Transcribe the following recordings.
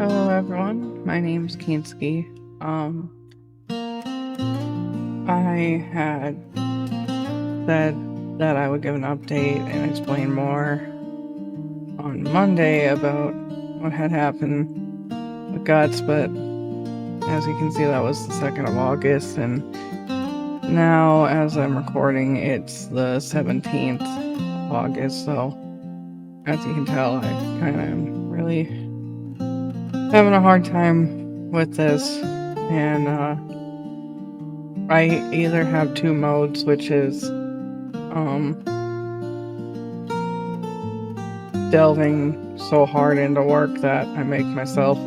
Hello everyone, my name's Kintsugi. I had said that I would give an update and explain more on Monday about what had happened with Guts, but as you can see that was the 2nd of August, and now as I'm recording it's the 17th of August, so as you can tell I kind of am really having a hard time with this, and I either have two modes, which is delving so hard into work that I make myself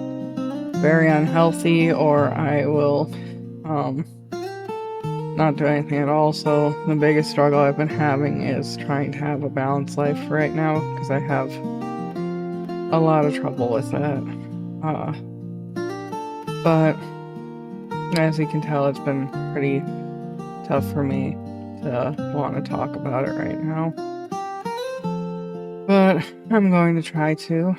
very unhealthy, or I will not do anything at all. So the biggest struggle I've been having is trying to have a balanced life right now, because I have a lot of trouble with that. But as you can tell, it's been pretty tough for me to want to talk about it right now. But I'm going to try to.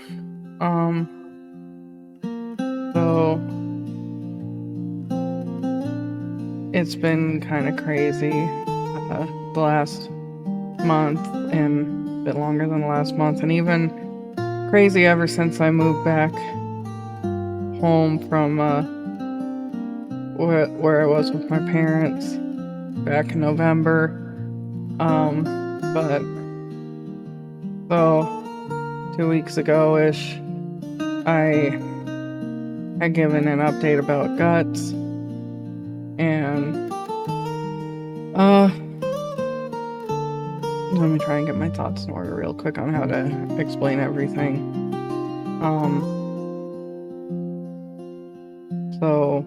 So it's been kind of crazy the last month, and a bit longer than the last month, and even crazy ever since I moved back home from where I was with my parents back in November. But so 2 weeks ago-ish, I had given an update about Guts, and let me try and get my thoughts in order real quick on how to explain everything. So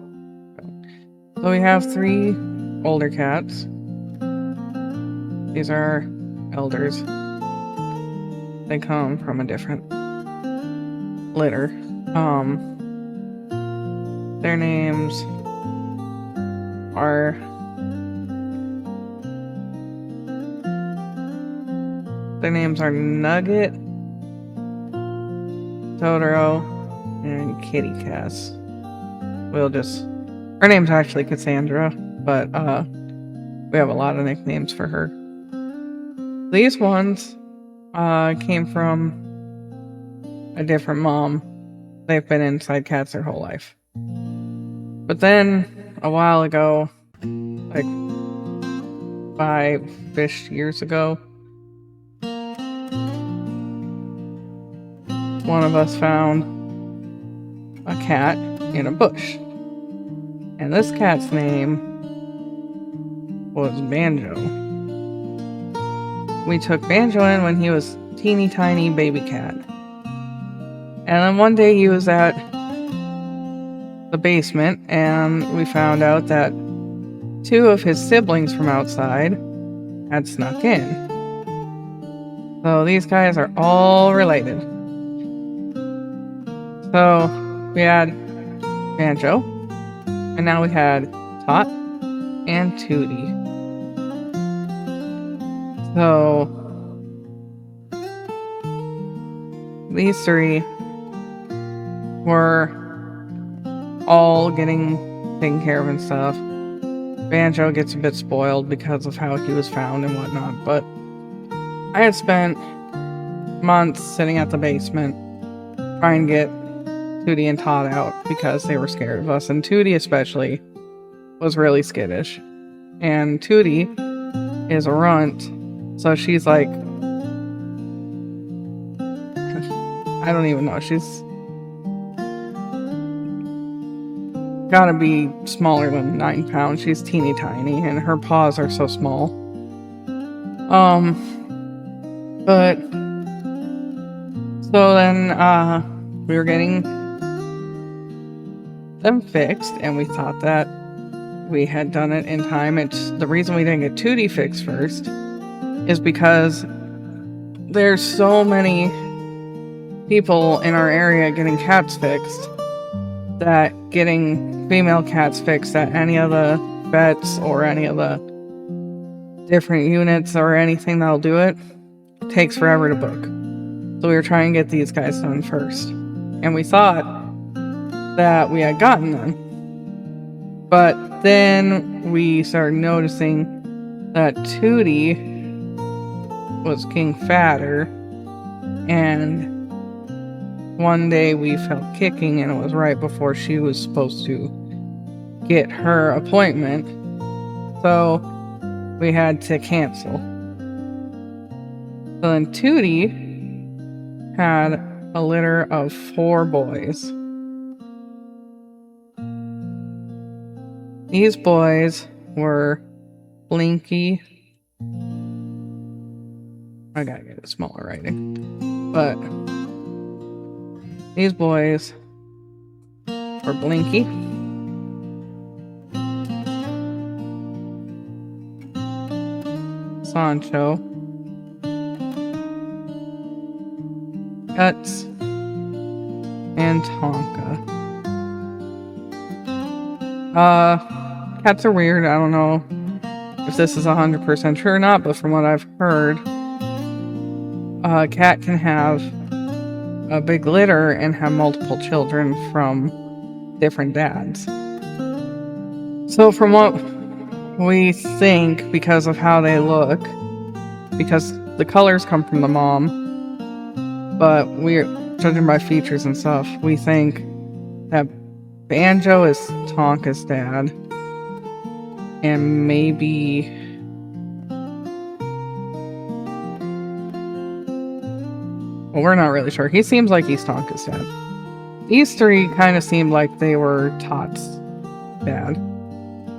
we have 3 older cats. These are elders. They come from a different litter. Their names are Nugget, Totoro, and Kitty Cass. Her name's actually Cassandra, but we have a lot of nicknames for her. These ones came from a different mom. They've been inside cats their whole life. But then a while ago, like 5-ish years ago, one of us found a cat in a bush. And this cat's name was Banjo. We took Banjo in when he was teeny tiny baby cat. And then one day he was at the basement, and we found out that 2 of his siblings from outside had snuck in. So these guys are all related. So we had Banjo, and now we had Tot and Tootie. So these 3 were all getting taken care of and stuff. Banjo gets a bit spoiled because of how he was found and whatnot, but I had spent months sitting at the basement trying to get Tootie and Todd out because they were scared of us, and Tootie especially was really skittish. And Tootie is a runt, so she's like, I don't even know, she's gotta be smaller than 9 pounds. She's teeny tiny, and her paws are so small. But so then we were getting them fixed, and we thought that we had done it in time. It's the reason we didn't get Tootie fixed first is because there's so many people in our area getting cats fixed that getting female cats fixed at any of the vets or any of the different units or anything that'll do it takes forever to book. So we were trying to get these guys done first. And we thought that we had gotten them. But then we started noticing that Tootie was getting fatter, and one day we felt kicking, and it was right before she was supposed to get her appointment, so we had to cancel. So then Tootie had a litter of 4 boys. These boys were Blinky. I gotta get it smaller writing. But these boys were Blinky, Sancho, Guts, and Tonka. Cats are weird. I don't know if this is 100% true or not, but from what I've heard, a cat can have a big litter and have multiple children from different dads. So from what we think, because of how they look, because the colors come from the mom, but we're judging by features and stuff, we think that Banjo is Tonka's dad, and maybe well, we're not really sure. He seems like he's Tonka's dad. These 3 kind of seemed like they were Tot's dad.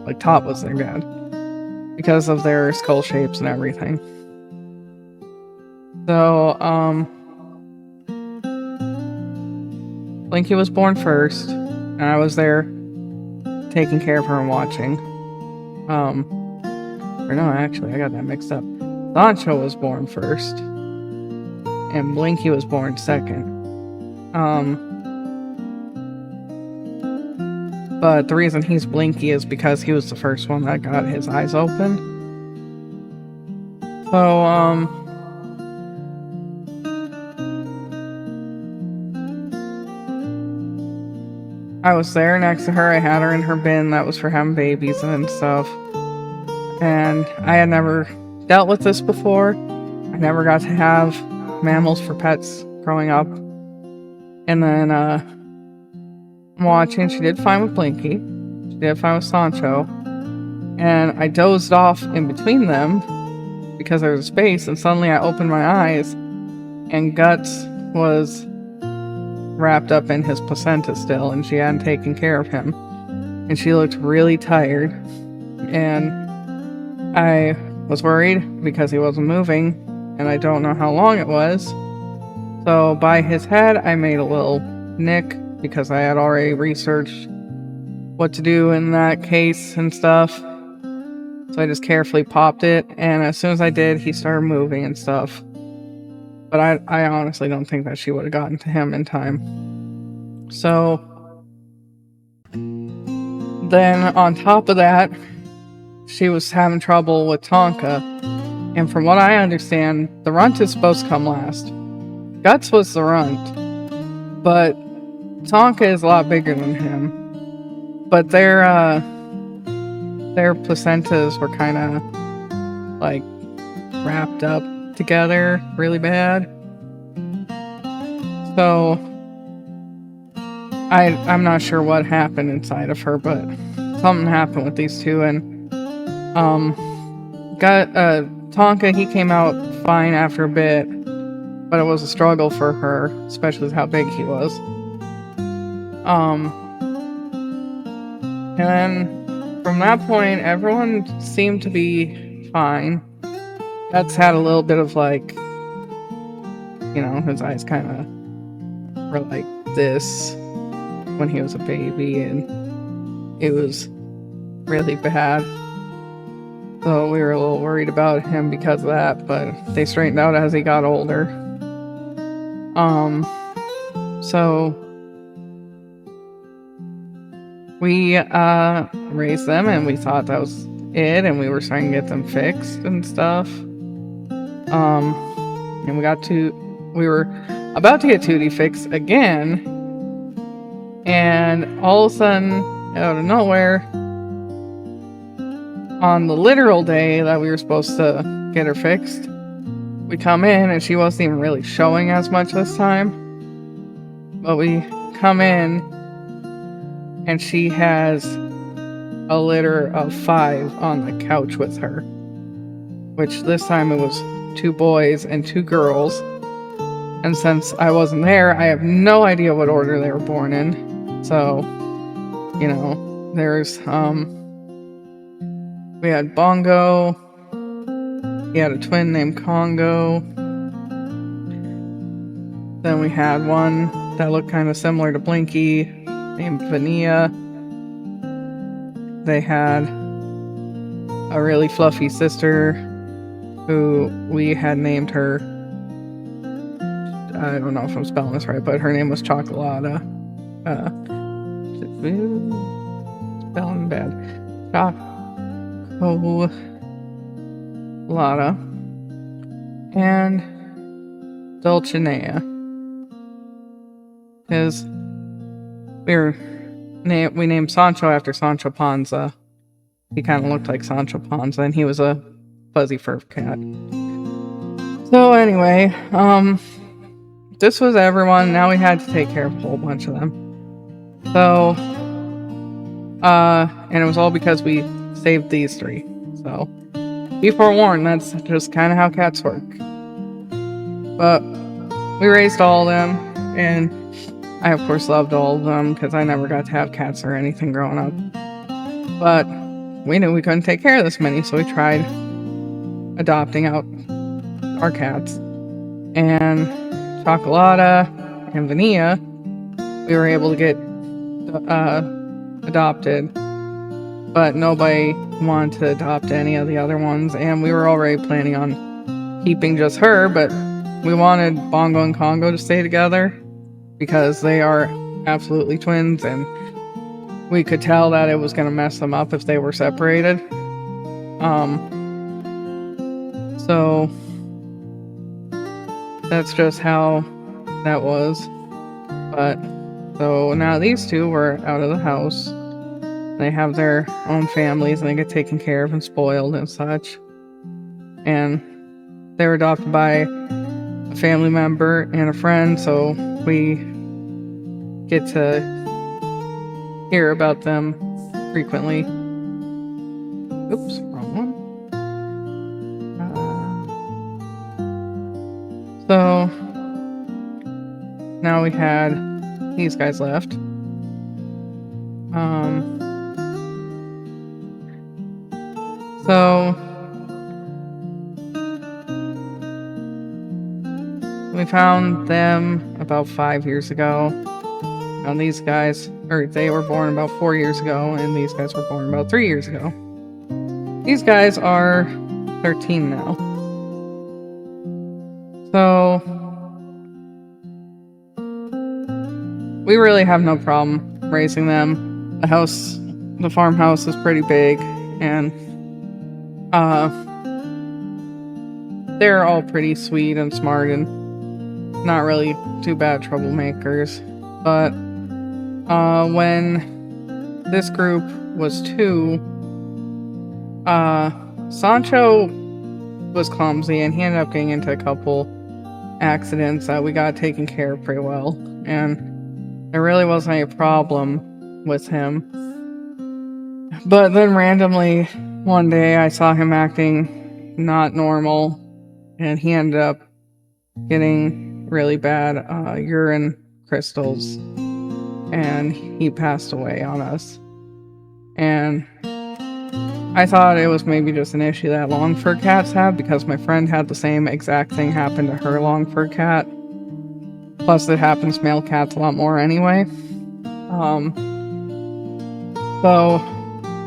Like Tot was their dad, because of their skull shapes and everything. So, Blinky was born first, and I was there taking care of her and watching. Or no, actually, I got that mixed up. Sancho was born first, and Blinky was born second. But the reason he's Blinky is because he was the first one that got his eyes open. So, I was there next to her. I had her in her bin that was for having babies and stuff. And I had never dealt with this before. I never got to have mammals for pets growing up. And then, watching, she did fine with Blinky. She did fine with Sancho. And I dozed off in between them because there was space, and suddenly I opened my eyes, and Guts was wrapped up in his placenta still, and she hadn't taken care of him. And she looked really tired. And I was worried because he wasn't moving, and I don't know how long it was. So by his head, I made a little nick because I had already researched what to do in that case and stuff. So I just carefully popped it, and as soon as I did, he started moving and stuff. But I honestly don't think that she would have gotten to him in time. So then on top of that, she was having trouble with Tonka. And from what I understand, the runt is supposed to come last. Guts was the runt, but Tonka is a lot bigger than him. But their placentas were kind of like wrapped up together really bad. So I'm not sure what happened inside of her, but something happened with these two, and Tonka, he came out fine after a bit, but it was a struggle for her, especially with how big he was. And then from that point, everyone seemed to be fine. Guts had a little bit of like, you know, his eyes kind of were like this when he was a baby, and it was really bad. So we were a little worried about him because of that, but they straightened out as he got older. So we raised them, and we thought that was it, and we were starting to get them fixed and stuff. And we were about to get Tootie fixed again, And all of a sudden, out of nowhere, on the literal day that we were supposed to get her fixed, we come in and she wasn't even really showing as much this time. But we come in and she has a litter of 5 on the couch with her. Which this time it was 2 boys and 2 girls. And since I wasn't there, I have no idea what order they were born in. So, you know, there's, we had Bongo. He had a twin named Congo. Then we had one that looked kind of similar to Blinky, named Vanilla. They had a really fluffy sister who we had named her, I don't know if I'm spelling this right, but her name was Chocolata. Spelling bad. Chocolata. And Dulcinea. Because we named Sancho after Sancho Panza. He kind of looked like Sancho Panza, and he was a fuzzy fur cat. So anyway, this was everyone. Now we had to take care of a whole bunch of them. So, and it was all because we saved these 3. So, be forewarned, that's just kind of how cats work. But we raised all of them, and I of course loved all of them because I never got to have cats or anything growing up. But we knew we couldn't take care of this many, so we tried adopting out our cats. And Chocolata and Vanilla, we were able to get adopted, but nobody wanted to adopt any of the other ones, and we were already planning on keeping just her, but we wanted Bongo and Congo to stay together because they are absolutely twins, and we could tell that it was going to mess them up if they were separated. So that's just how that was. But so now these 2 were out of the house. They have their own families and they get taken care of and spoiled and such. And they were adopted by a family member and a friend, so we get to hear about them frequently. Oops, wrong one. So now we had these guys left. So we found them about 5 years ago. And these guys, or they were born about 4 years ago, and these guys were born about 3 years ago. These guys are 13 now. So we really have no problem raising them. The farmhouse is pretty big, and they're all pretty sweet and smart and not really too bad troublemakers. But when this group was 2, Sancho was clumsy and he ended up getting into a couple accidents that we got taken care of pretty well, and there really wasn't any problem with him. But then randomly one day I saw him acting not normal, and he ended up getting really bad urine crystals, and he passed away on us. And I thought it was maybe just an issue that long fur cats have, because my friend had the same exact thing happen to her long fur cat. Plus it happens to male cats a lot more anyway. So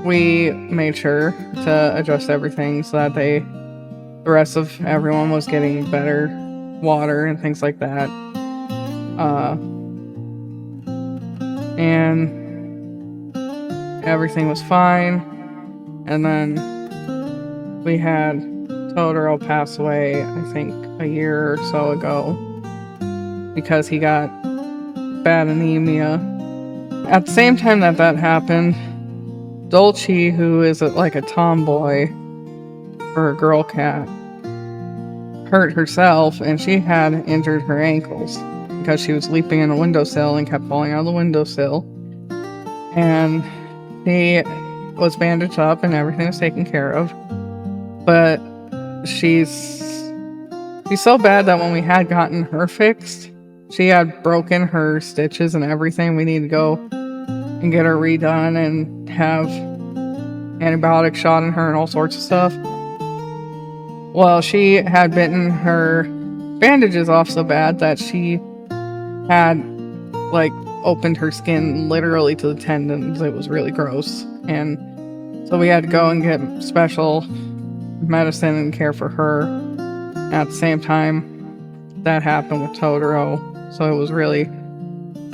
we made sure to adjust everything so that the rest of everyone was getting better water and things like that. And everything was fine. And then we had Totoro pass away, I think, a year or so ago, because he got bad anemia. At the same time that happened, Dolce, who is like a tomboy for a girl cat, hurt herself, and she had injured her ankles because she was leaping in a windowsill and kept falling out of the windowsill. And she was bandaged up and everything was taken care of. But she's so bad that when we had gotten her fixed, she had broken her stitches and everything. We needed to go and get her redone and have antibiotics shot in her and all sorts of stuff. Well, she had bitten her bandages off so bad that she had, like, opened her skin literally to the tendons. It was really gross. And so we had to go and get special medicine and care for her. At the same time, that happened with Totoro. So it was really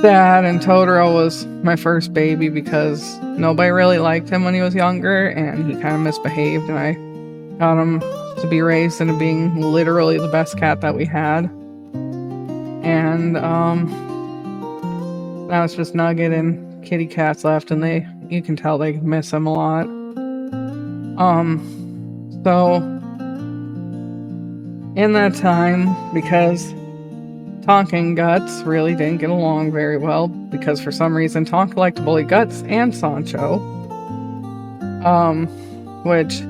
sad. And Totoro was my first baby because nobody really liked him when he was younger, and he kind of misbehaved, and I got him to be raised into being literally the best cat that we had. And now it's just Nugget and kitty cats left, and you can tell they miss him a lot. So in that time, because Tonka and Guts really didn't get along very well, because for some reason Tonka liked to bully Guts and Sancho, which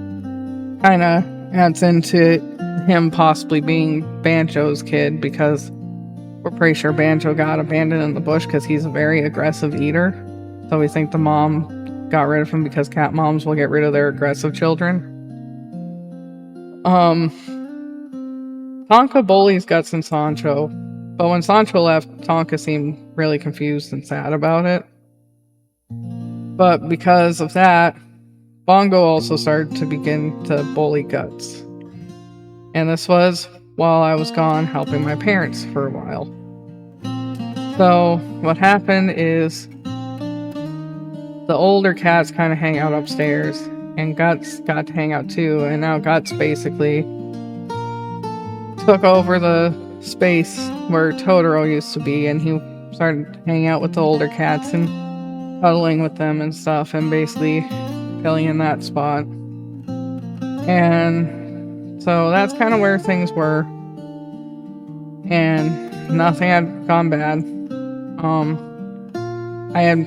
kind of adds into him possibly being Banjo's kid, because we're pretty sure Banjo got abandoned in the bush because he's a very aggressive eater. So we think the mom got rid of him because cat moms will get rid of their aggressive children. Tonka bullies Guts and Sancho, but when Sancho left, Tonka seemed really confused and sad about it. But because of that, Bongo also started to begin to bully Guts. And this was while I was gone helping my parents for a while. So what happened is the older cats kind of hang out upstairs, and Guts got to hang out too, and now Guts basically took over the space where Totoro used to be, and he started hanging out with the older cats and cuddling with them and stuff, and basically filling in that spot. And so that's kind of where things were, and nothing had gone bad. I had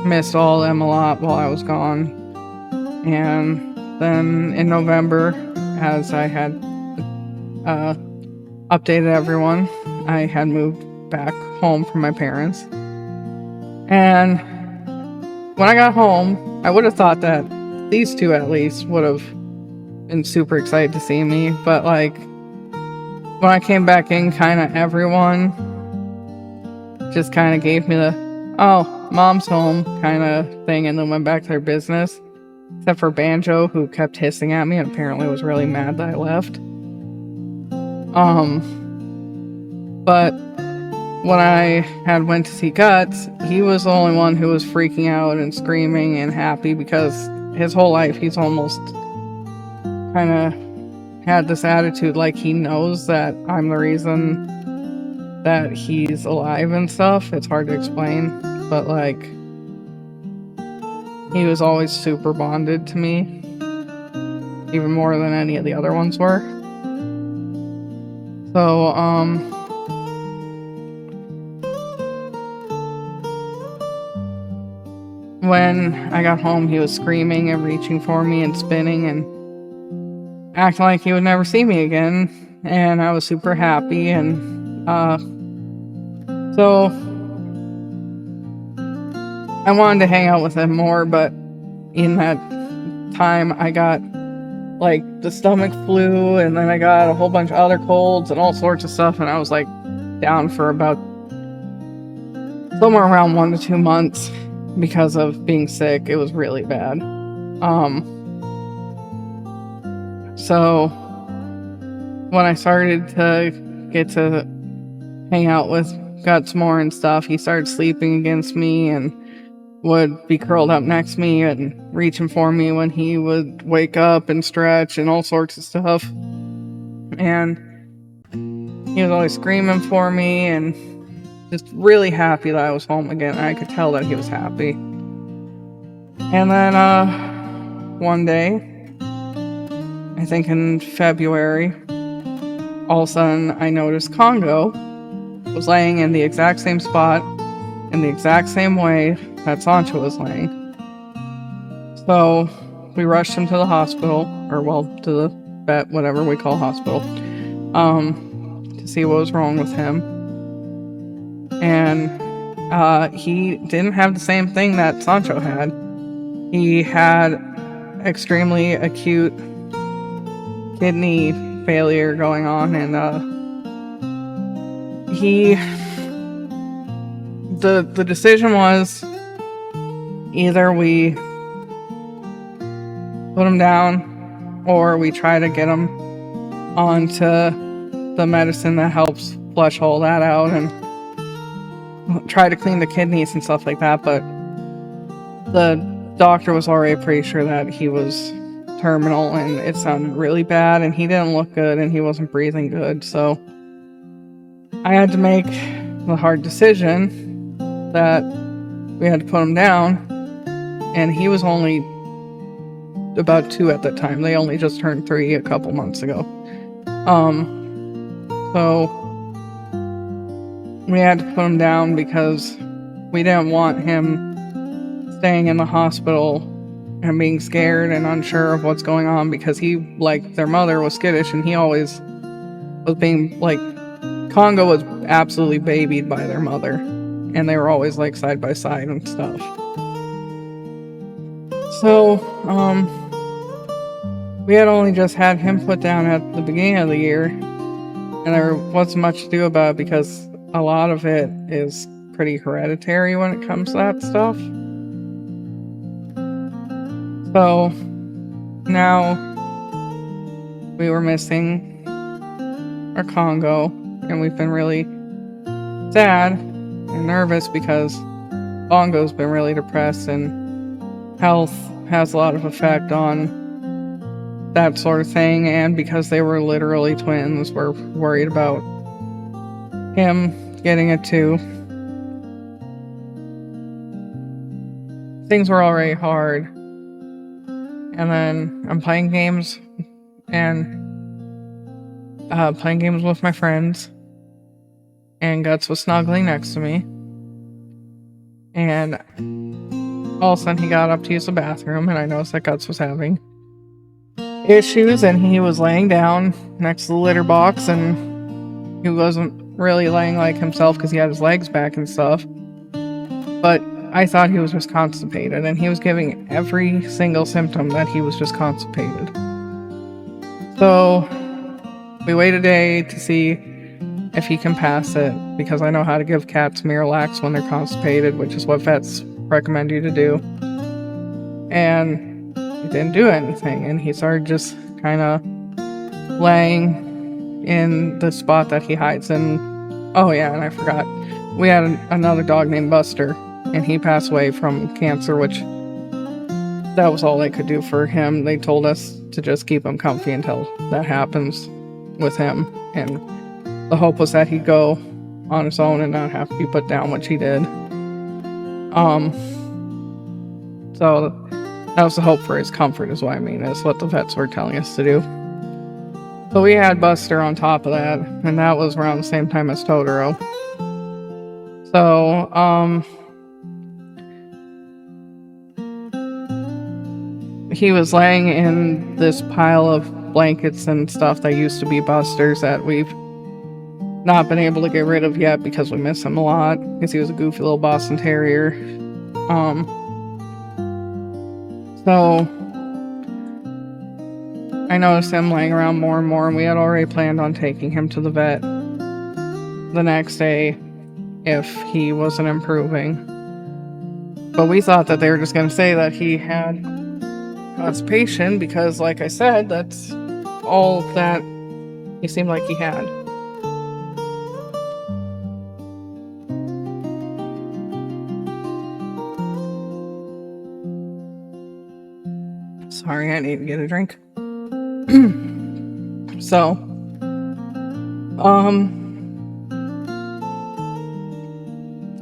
missed all of them a lot while I was gone, and then in November, as I had updated everyone, I had moved back home from my parents. And when I got home, I would have thought that these two at least would have been super excited to see me, but like when I came back in, kind of everyone just kind of gave me the "oh, mom's home" kind of thing, and then went back to their business, except for Banjo, who kept hissing at me and apparently was really mad that I left. But when I had went to see Guts, he was the only one who was freaking out and screaming and happy, because his whole life he's almost kind of had this attitude like he knows that I'm the reason that he's alive and stuff. It's hard to explain, but like he was always super bonded to me, even more than any of the other ones were. So when I got home, he was screaming and reaching for me and spinning and acting like he would never see me again, and I was super happy. And so I wanted to hang out with him more, but in that time I got like the stomach flu, and then I got a whole bunch of other colds and all sorts of stuff, and I was like down for about somewhere around 1 to 2 months because of being sick. It was really bad. So when I started to get to hang out with Guts more and stuff, he started sleeping against me and would be curled up next to me and reaching for me when he would wake up and stretch and all sorts of stuff. And he was always screaming for me, and just really happy that I was home again. I could tell that he was happy. And then one day, I think in February, all of a sudden I noticed Congo was laying in the exact same spot in the exact same way that Sancho was laying. So we rushed him to the hospital, or well, to the vet, whatever we call hospital, to see what was wrong with him. And he didn't have the same thing that Sancho had. He had extremely acute kidney failure going on, and the decision was either we put him down or we try to get him onto the medicine that helps flush all that out and try to clean the kidneys and stuff like that. But the doctor was already pretty sure that he was terminal, and it sounded really bad, and he didn't look good, and he wasn't breathing good. So I had to make the hard decision that we had to put him down, and he was only about 2 at that time. They only just turned 3 a couple months ago. So we had to put him down because we didn't want him staying in the hospital and being scared and unsure of what's going on, because he, like, their mother was skittish, and he always was being, like, Congo was absolutely babied by their mother, and they were always, like, side by side and stuff. So, we had only just had him put down at the beginning of the year, and there wasn't much to do about it because a lot of it is pretty hereditary when it comes to that stuff. So now we were missing our Congo, and we've been really sad and nervous because Bongo's been really depressed, and health has a lot of effect on that sort of thing. And because they were literally twins, we're worried about him getting it too. Things were already hard. And then I'm playing games with my friends, and Guts was snuggling next to me, and all of a sudden he got up to use the bathroom, and I noticed that Guts was having issues, and he was laying down next to the litter box, and he wasn't really laying like himself because he had his legs back and stuff, but I thought he was just constipated, and he was giving every single symptom that he was just constipated. So we wait a day to see if he can pass it, because I know how to give cats Miralax when they're constipated, which is what vets recommend you to do. And he didn't do anything, and he started just kind of laying in the spot that he hides in. Oh yeah, and I forgot, we had another dog named Buster, and he passed away from cancer, which that was all they could do for him. They told us to just keep him comfy until that happens with him, and the hope was that he'd go on his own and not have to be put down, which he did. So that was the hope for his comfort, is what I mean, is what the vets were telling us to do. So we had Buster on top of that, and that was around the same time as Totoro. So, he was laying in this pile of blankets and stuff that used to be Buster's that we've not been able to get rid of yet because we miss him a lot, because he was a goofy little Boston Terrier. So I noticed him laying around more and more, and we had already planned on taking him to the vet the next day if he wasn't improving. But we thought that they were just going to say that he had constipation, because like I said, that's all that he seemed like he had. Sorry, I need to get a drink. So,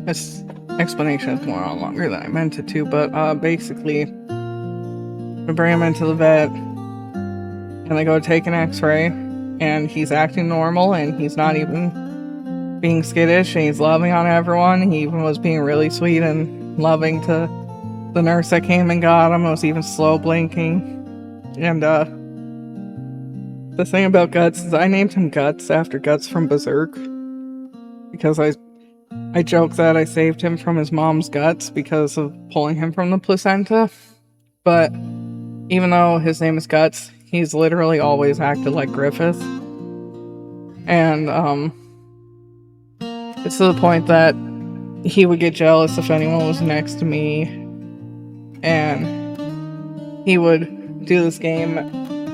this explanation is going on longer than I meant it to, but basically, we bring him into the vet, and they go take an x-ray, and he's acting normal, and he's not even being skittish, and he's loving on everyone. He even was being really sweet and loving to the nurse that came and got him. Was even slow blinking. And the thing about Guts is I named him Guts after Guts from Berserk, because I joke that I saved him from his mom's guts because of pulling him from the placenta. But even though his name is Guts, he's literally always acted like Griffith. And it's to the point that he would get jealous if anyone was next to me, and he would do this game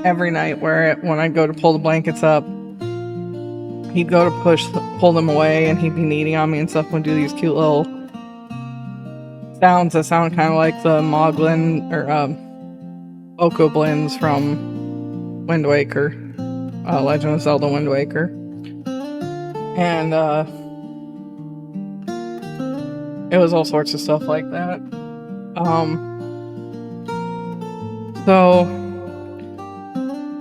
every night where when I'd go to pull the blankets up, he'd go to pull them away, and he'd be kneading on me and stuff, and do these cute little sounds that sound kind of like the Moglin or Okoblins from Wind Waker, Legend of Zelda Wind Waker. And it was all sorts of stuff like that. So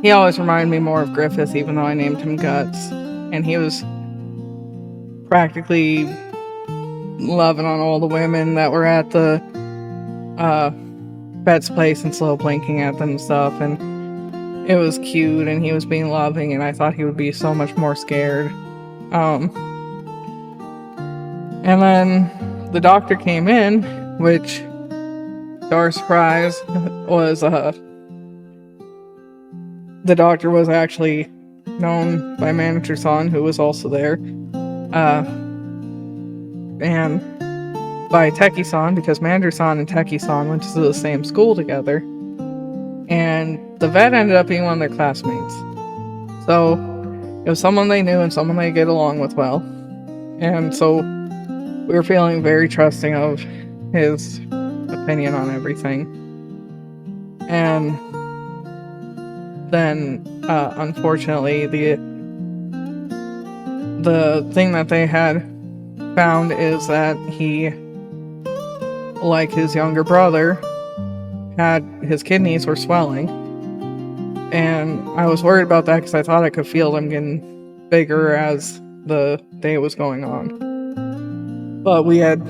he always reminded me more of Griffith, even though I named him Guts. And he was practically loving on all the women that were at the vet's place and slow blinking at them and stuff. And it was cute, and he was being loving, and I thought he would be so much more scared. And then the doctor came in, which, to our surprise, was the doctor was actually known by Manager-san, who was also there, and by Teki-san, because Manager-san and Teki-san went to the same school together, and the vet ended up being one of their classmates. So it was someone they knew and someone they get along with well, and so we were feeling very trusting of his opinion on everything. And then unfortunately the thing that they had found is that he, like his younger brother, had his kidneys were swelling, and I was worried about that because I thought I could feel them getting bigger as the day was going on. But we had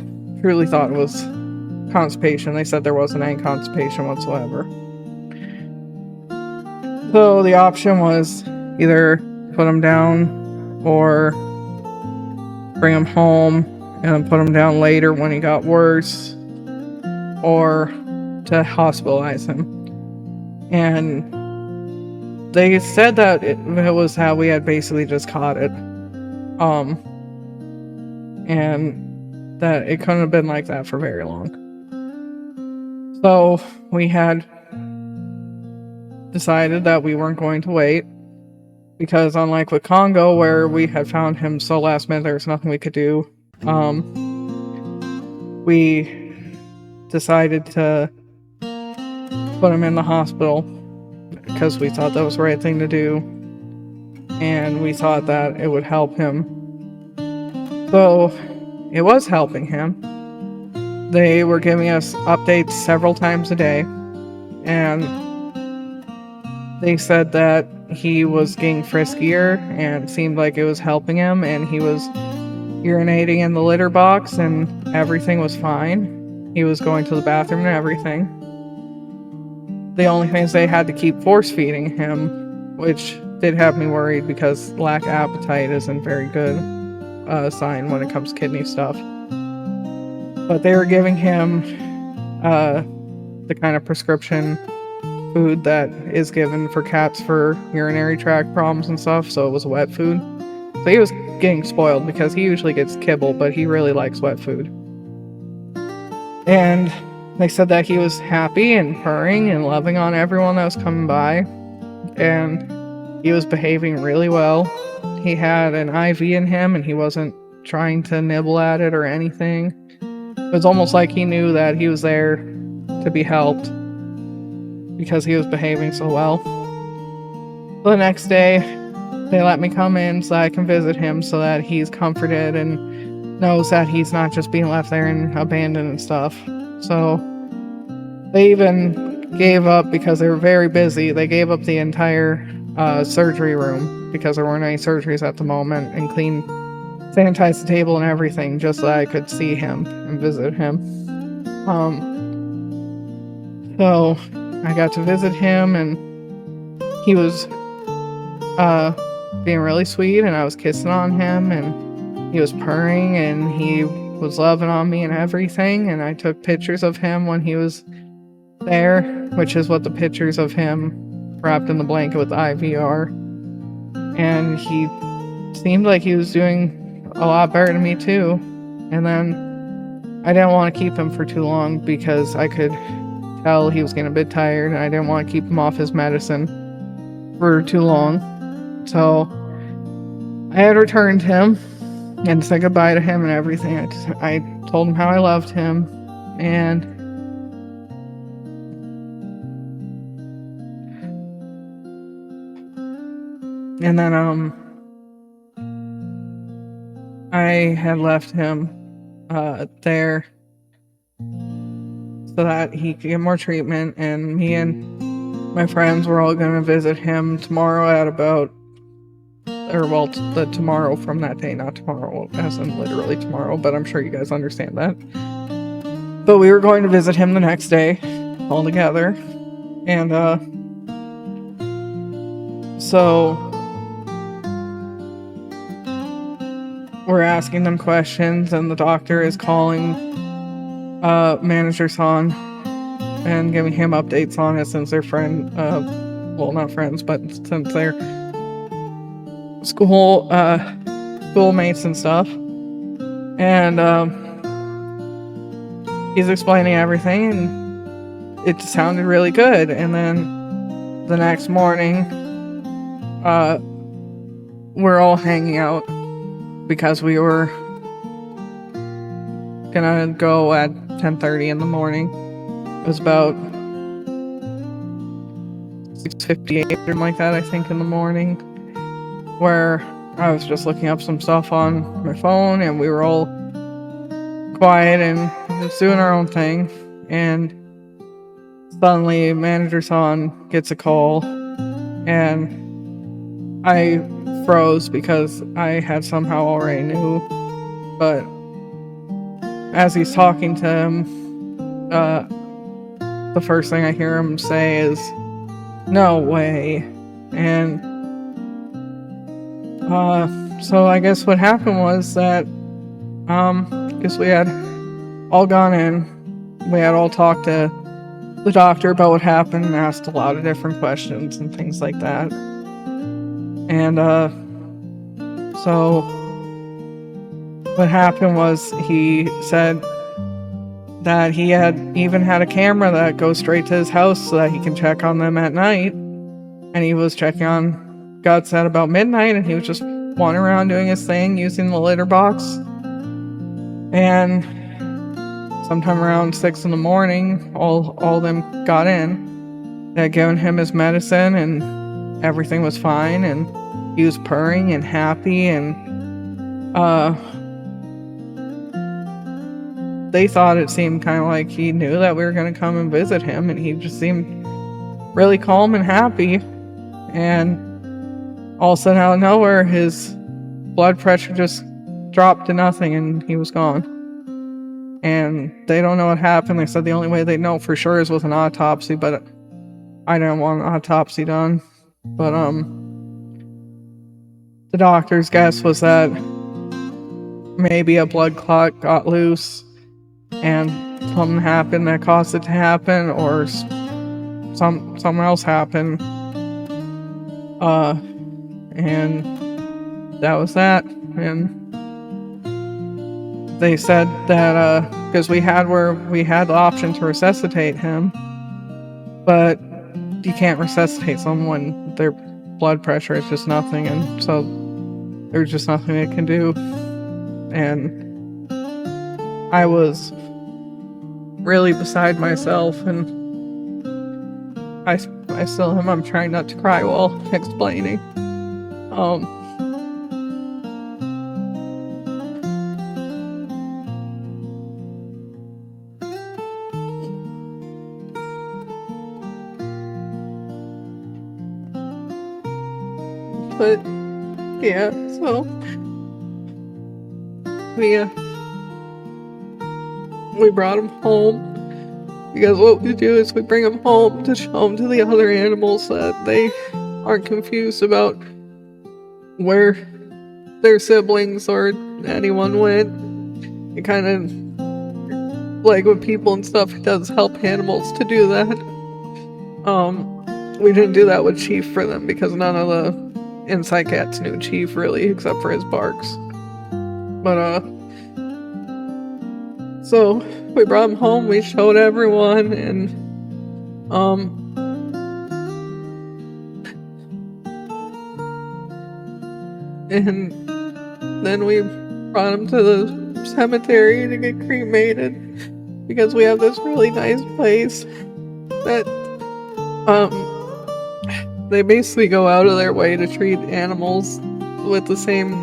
truly thought it was constipation. They said there wasn't any constipation whatsoever. So the option was either put him down or bring him home and put him down later when he got worse, or to hospitalize him. And they said that it was how we had basically just caught it. And that it couldn't have been like that for very long. So we had decided that we weren't going to wait, because unlike with Congo, where we had found him so last minute there was nothing we could do, we decided to put him in the hospital because we thought that was the right thing to do, and we thought that it would help him. So it was helping him. They were giving us updates several times a day, and they said that he was getting friskier and seemed like it was helping him, and he was urinating in the litter box and everything was fine. He was going to the bathroom and everything. The only thing is they had to keep force feeding him, which did have me worried because lack of appetite isn't very good sign when it comes to kidney stuff. But they were giving him the kind of prescription food that is given for cats for urinary tract problems and stuff, so it was wet food. So he was getting spoiled because he usually gets kibble, but he really likes wet food. And they said that he was happy and purring and loving on everyone that was coming by, and he was behaving really well. He had an IV in him and he wasn't trying to nibble at it or anything. It was almost like he knew that he was there to be helped because he was behaving so well. The next day, they let me come in so I can visit him so that he's comforted and knows that he's not just being left there and abandoned and stuff. So they even gave up, because they were very busy, they gave up the entire surgery room, because there weren't any surgeries at the moment, and sanitized the table and everything, just so I could see him and visit him. So I got to visit him, and he was being really sweet, and I was kissing on him, and he was purring, and he was loving on me and everything, and I took pictures of him when he was there, which is what the pictures of him wrapped in the blanket with the IV are. And he seemed like he was doing a lot better to me too. And then I didn't want to keep him for too long, because I could tell he was getting a bit tired, and I didn't want to keep him off his medicine for too long. So I had returned him and said goodbye to him and everything. I told him how I loved him, and then I had left him there so that he could get more treatment, and me and my friends were all going to visit him tomorrow at about, the tomorrow from that day, not tomorrow as in literally tomorrow, but I'm sure you guys understand that. But we were going to visit him the next day all together, and so we're asking them questions, and the doctor is calling manager-san and giving him updates on it, since they're well, not friends, but since they're schoolmates and stuff. And he's explaining everything, and it sounded really good. And then the next morning, we're all hanging out, because we were gonna go at 10:30 in the morning. It was about 6:58 or something like that, I think, in the morning, where I was just looking up some stuff on my phone, and we were all quiet and just doing our own thing. And suddenly manager-san gets a call, and I froze, because I had somehow already knew. But as he's talking to him, the first thing I hear him say is, "No way." And so I guess what happened was that because we had all gone in, we had all talked to the doctor about what happened, and asked a lot of different questions and things like that. And so what happened was, he said that he even had a camera that goes straight to his house so that he can check on them at night. And he was checking on Guts at about midnight, and he was just wandering around doing his thing using the litter box. And sometime around 6 in the morning, all of them got in. They had given him his medicine, and everything was fine, and he was purring and happy, and they thought it seemed kind of like he knew that we were going to come and visit him, and he just seemed really calm and happy. And all of a sudden, out of nowhere, his blood pressure just dropped to nothing, and he was gone. And they don't know what happened. They said the only way they know for sure is with an autopsy, but I didn't want an autopsy done. But the doctor's guess was that maybe a blood clot got loose and something happened that caused it to happen, or something else happened. And that was that. And they said that because we had the option to resuscitate him, but you can't resuscitate someone when their blood pressure is just nothing, and so there's just nothing they can do. And I was really beside myself, and I still am. I'm trying not to cry while explaining. But yeah, so we brought him home, because what we do is we bring him home to show him to the other animals so that they aren't confused about where their siblings or anyone went. It kind of, like with people and stuff, it does help animals to do that. We didn't do that with Chief for them because none of the inside cats knew Chief really, except for his barks. But so we brought him home, we showed everyone, and then we brought him to the cemetery to get cremated, because we have this really nice place that they basically go out of their way to treat animals with the same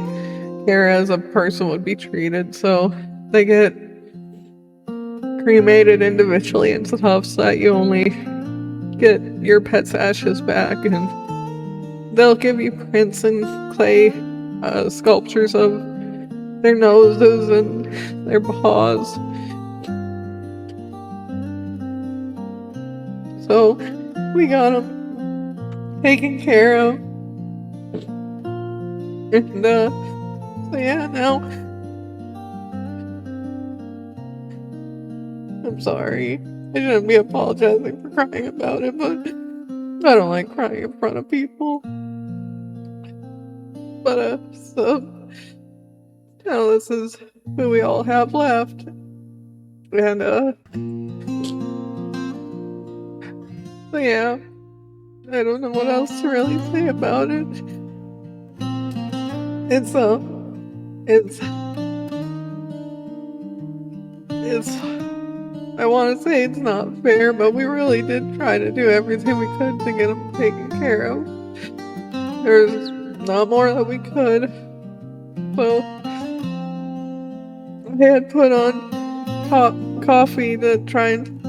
care as a person would be treated. So they get cremated individually and stuff, so that you only get your pet's ashes back, and they'll give you prints and clay sculptures of their noses and their paws. So we got them taken care of, and so yeah, now I'm sorry, I shouldn't be apologizing for crying about it, but I don't like crying in front of people. But so now this is who we all have left, and so yeah, I don't know what else to really say about it. It's I want to say it's not fair, but we really did try to do everything we could to get them taken care of. There's not more that we could. So I had put on coffee to try and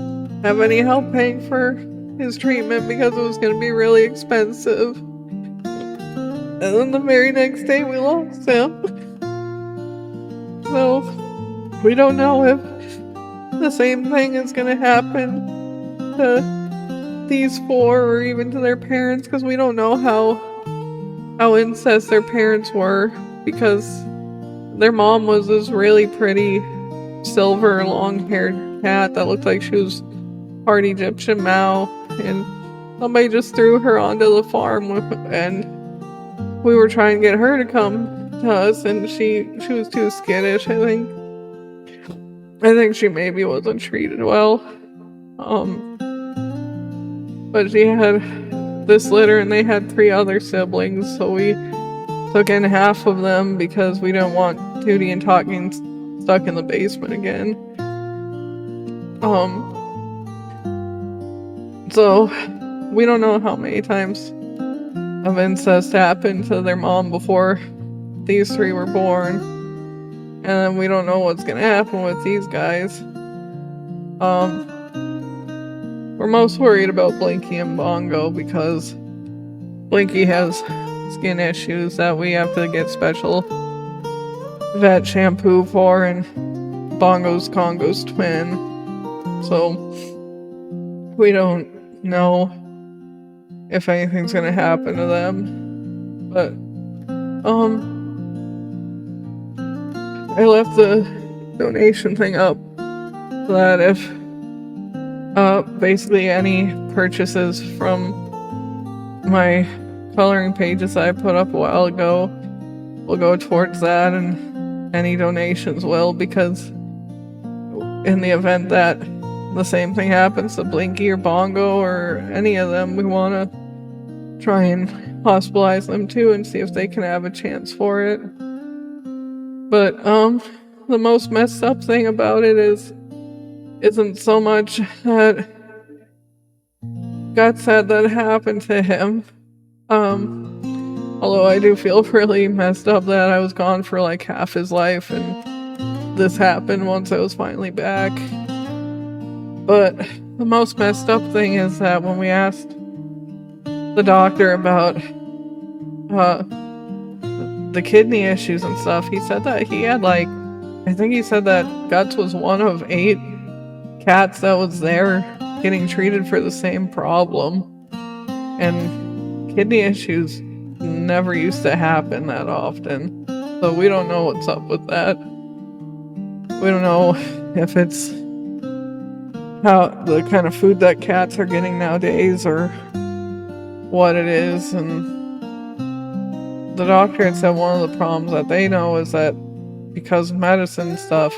have any help paying for his treatment, because it was going to be really expensive. And then the very next day we lost him. So we don't know if the same thing is going to happen to these four, or even to their parents, because we don't know how incest their parents were, because their mom was this really pretty silver long-haired cat that looked like she was part Egyptian Mao, and somebody just threw her onto the farm and we were trying to get her to come to us, and she was too skittish. I think she maybe wasn't treated well. But she had this litter, and they had 3 other siblings, so we took in half of them because we didn't want Tootie and Talking stuck in the basement again. So we don't know how many times of incest happened to their mom before these 3 were born, and we don't know what's gonna happen with these guys. We're most worried about Blinky and Bongo, because Blinky has skin issues that we have to get special vet shampoo for, and Bongo's Congo's twin, so we don't know if anything's gonna happen to them. But I left the donation thing up so that if basically any purchases from my coloring pages that I put up a while ago will go towards that, and any donations will, because in the event that the same thing happens to Blinky or Bongo or any of them, we want to try and hospitalize them too and see if they can have a chance for it. But the most messed up thing about it isn't so much that got said that happened to him. Although I do feel really messed up that I was gone for like half his life and this happened once I was finally back. But the most messed up thing is that when we asked the doctor about the kidney issues and stuff, he said that he had like, I think he said that Guts was one of 8 cats that was there getting treated for the same problem. And kidney issues never used to happen that often. So we don't know what's up with that. We don't know if it's how the kind of food that cats are getting nowadays or what it is. And the doctor had said one of the problems that they know is that because of medicine stuff,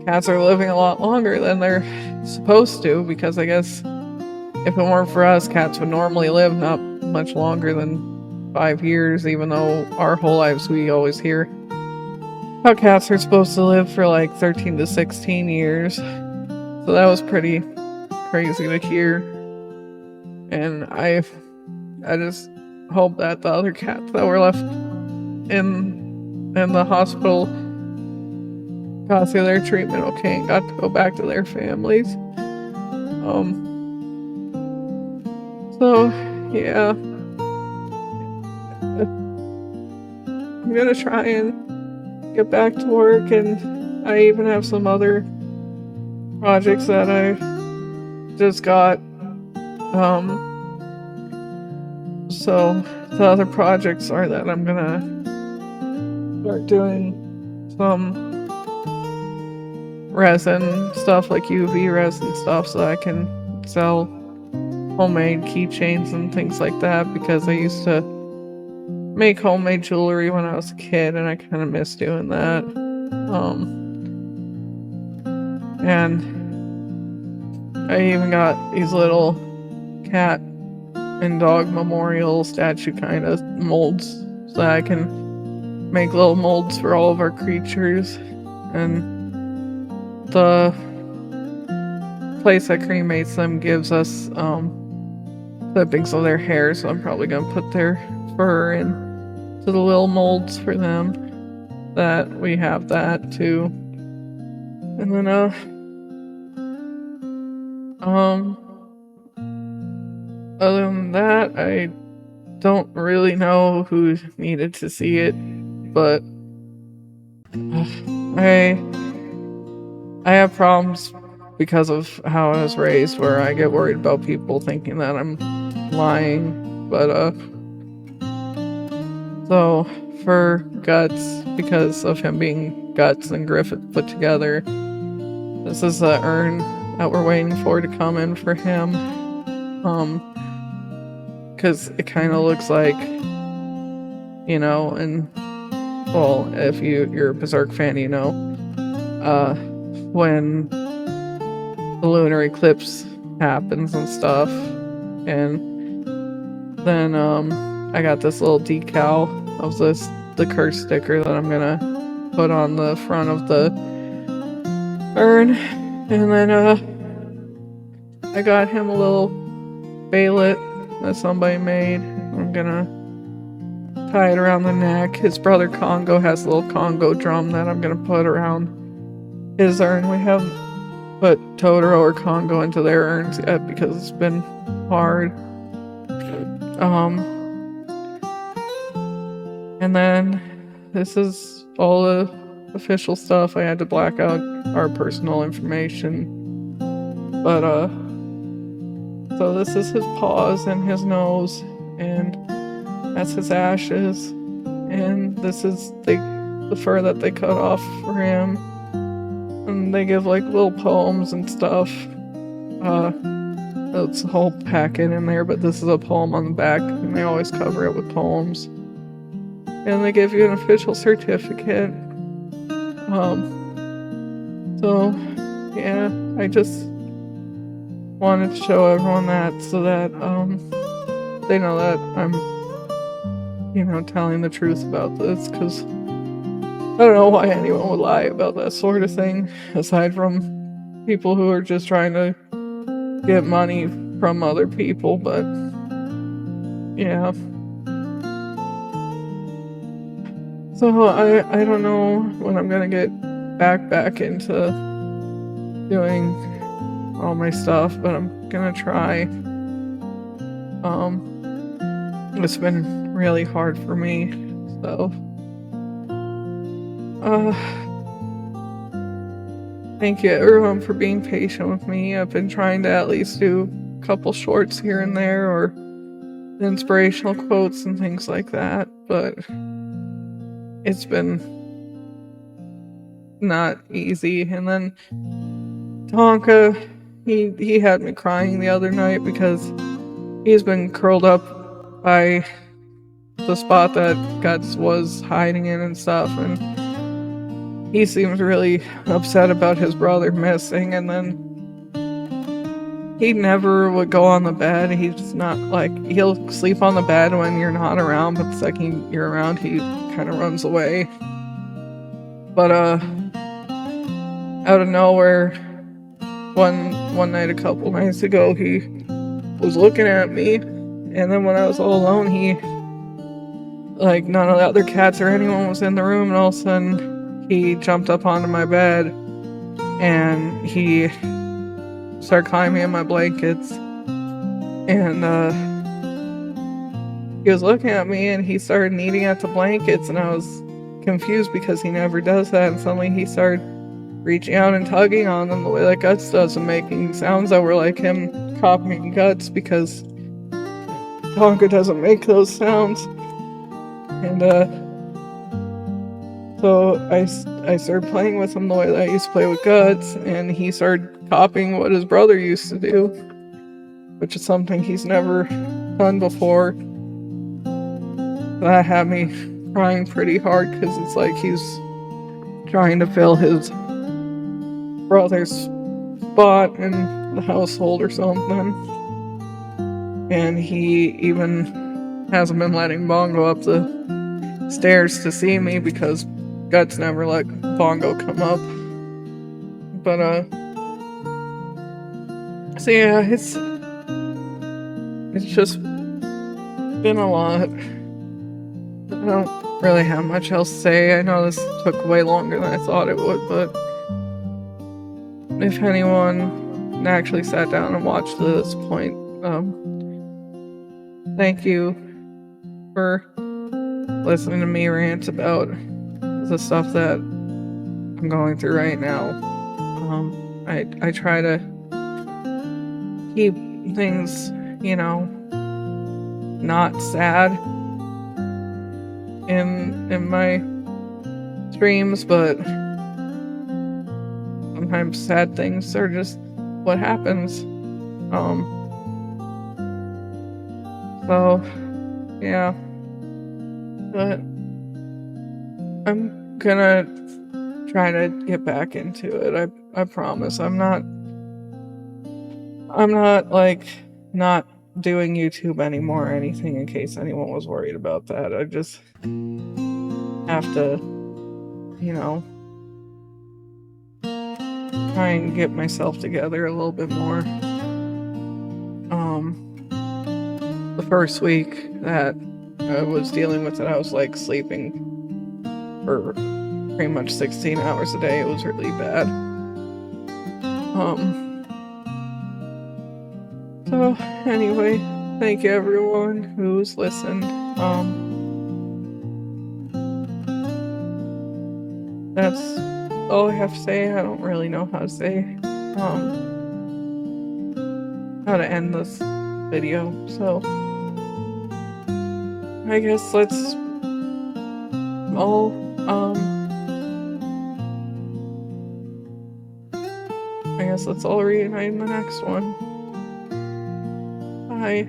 cats are living a lot longer than they're supposed to, because I guess if it weren't for us, cats would normally live not much longer than 5 years, even though our whole lives we always hear how cats are supposed to live for like 13 to 16 years. So that was pretty crazy to hear. And I just hope that the other cats that were left in the hospital got through their treatment okay and got to go back to their families. So yeah, I'm gonna try and get back to work, and I even have some other projects that I just got. So the other projects are that I'm gonna start doing some resin stuff, like UV resin stuff, so I can sell homemade keychains and things like that, because I used to make homemade jewelry when I was a kid and I kind of miss doing that. And I even got these little cat and dog memorial statue kind of molds, so that I can make little molds for all of our creatures. And the place that cremates them gives us clippings of their hair, so I'm probably gonna put their fur into the little molds for them, that we have that too. And then other than that, I don't really know who needed to see it, but I have problems because of how I was raised, where I get worried about people thinking that I'm lying. But so for Guts, because of him being Guts and Griffith put together, this is the urn that we're waiting for to come in for him. Because it kind of looks like, and well, if you're a Berserk fan, when the lunar eclipse happens and stuff. And then I got this little decal of the curse sticker that I'm gonna put on the front of the urn. And then I got him a little balet that somebody made. I'm gonna tie it around the neck. His brother Congo has a little Congo drum that I'm gonna put around his urn. We haven't put Totoro or Congo into their urns yet because it's been hard. And then this is all the official stuff. I had to black out our personal information. But so this is his paws and his nose, and that's his ashes, and this is the fur that they cut off for him. And they give like little poems and stuff. It's a whole packet in there, but this is a poem on the back, and they always cover it with poems. And they give you an official certificate. So yeah, I just wanted to show everyone that, so that they know that I'm telling the truth about this, because I don't know why anyone would lie about that sort of thing, aside from people who are just trying to get money from other people. But yeah, so I don't know when I'm gonna get back into doing all my stuff, but I'm gonna try. It's been really hard for me. So, thank you everyone for being patient with me. I've been trying to at least do a couple shorts here and there, or inspirational quotes and things like that, but it's been not easy. And then Tonka, he had me crying the other night because he's been curled up by the spot that Guts was hiding in and stuff, and he seems really upset about his brother missing. And then he never would go on the bed. He's not like, he'll sleep on the bed when you're not around, but the second you're around, he kind of runs away. But out of nowhere, one night a couple nights ago, he was looking at me, and then when I was all alone, he, like, none of the other cats or anyone was in the room, and all of a sudden he jumped up onto my bed and he started climbing in my blankets, and he was looking at me and he started kneading at the blankets, and I was confused because he never does that, and suddenly he started reaching out and tugging on them the way that Guts does, and making sounds that were like him copying Guts, because Tonka doesn't make those sounds. And so I started playing with him the way that I used to play with Guts, and he started copying what his brother used to do, which is something he's never done before. That had me crying pretty hard, because it's like he's trying to fill his brother's spot in the household or something. And he even hasn't been letting Bongo up the stairs to see me, because Guts never let Bongo come up. But so yeah, it's just been a lot. I don't really have much else to say. I know this took way longer than I thought it would, but if anyone actually sat down and watched to this point, thank you for listening to me rant about the stuff that I'm going through right now. I try to keep things, you know, not sad in my streams, but sometimes sad things are just what happens. So yeah, but I'm gonna try to get back into it. I promise. I'm not like not doing YouTube anymore or anything, in case anyone was worried about that. I just have to, you know, try and get myself together a little bit more. The first week that I was dealing with it, I was like sleeping for pretty much 16 hours a day. It was really bad. So anyway, thank you everyone who's listened. That's all I have to say. I don't really know how to say how to end this video, so I guess let's all reunite in the next one. Bye.